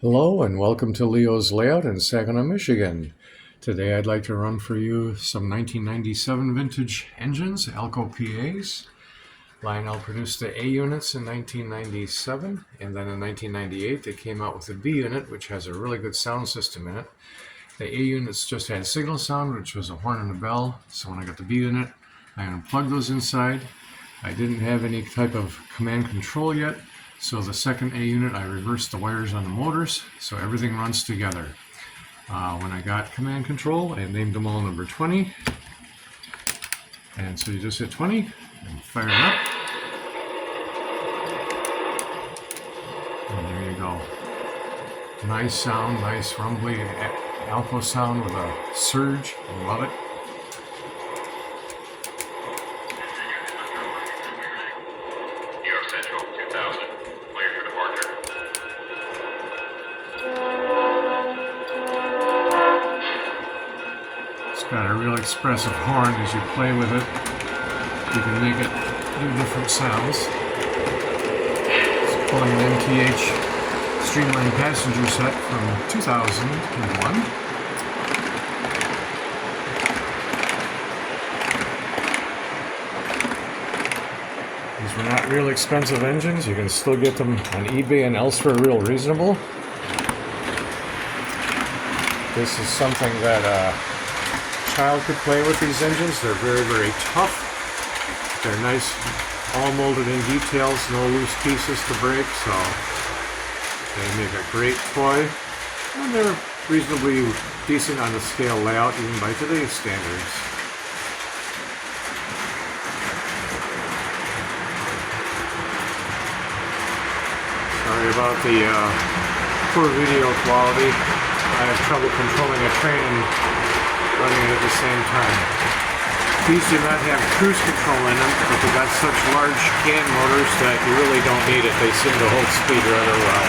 Hello and welcome to Leo's Layout in Saginaw, Michigan. Today I'd like to run for you some 1997 vintage engines, Alco PAs. Lionel produced the A units in 1997, and then in 1998 they came out with the B unit, which has a really good sound system in it. The A units just had signal sound, which was a horn and a bell, so when I got the B unit, I unplugged those inside. I didn't have any type of command control yet, so the second A unit I reversed the wires on the motors, so everything runs together. When I got command control, I named them all number 20. And so you just hit 20 and fire it up. And there you go. Nice sound, nice rumbly Alco sound with a surge. I love it. It's got a real expressive horn as you play with it. You can make it do different sounds. It's pulling an MTH streamline passenger set from 2001. These were not real expensive engines. You can still get them on eBay and elsewhere real reasonable. This is something that a child could play with, these engines. They're very, very tough. They're nice, all molded in details, no loose pieces to break, so they make a great toy. And they're reasonably decent on the scale layout, even by today's standards. Sorry about the poor video quality. I have trouble controlling a train and running it at the same time. These do not have cruise control in them, but they've got such large can motors that you really don't need it. They seem to hold speed rather well.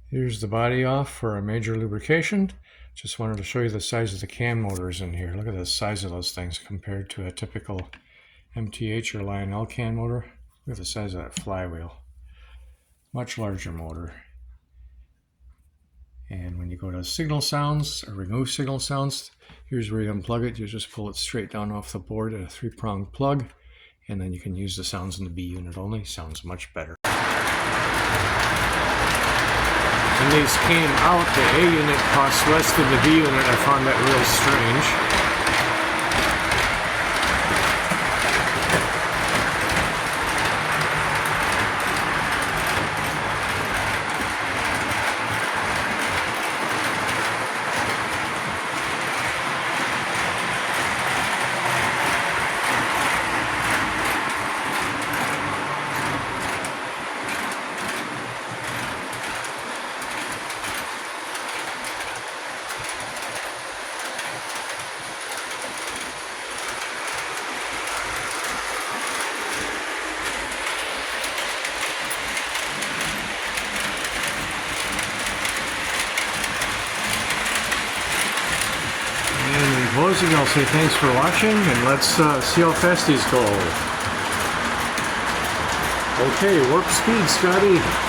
Here's the body off for a major lubrication. Just wanted to show you the size of the can motors in here. Look at the size of those things compared to a typical MTH or Lionel can motor. Look at the size of that flywheel. Much larger motor. And when you go to signal sounds or remove signal sounds, here's where you unplug it. You just pull it straight down off the board at a 3-pronged plug, and then you can use the sounds in the B unit only. Sounds much better. When these came out, the A unit cost less than the B unit. I found that real strange. In closing, I'll say thanks for watching, and let's see how fast these go. Okay, warp speed, Scotty.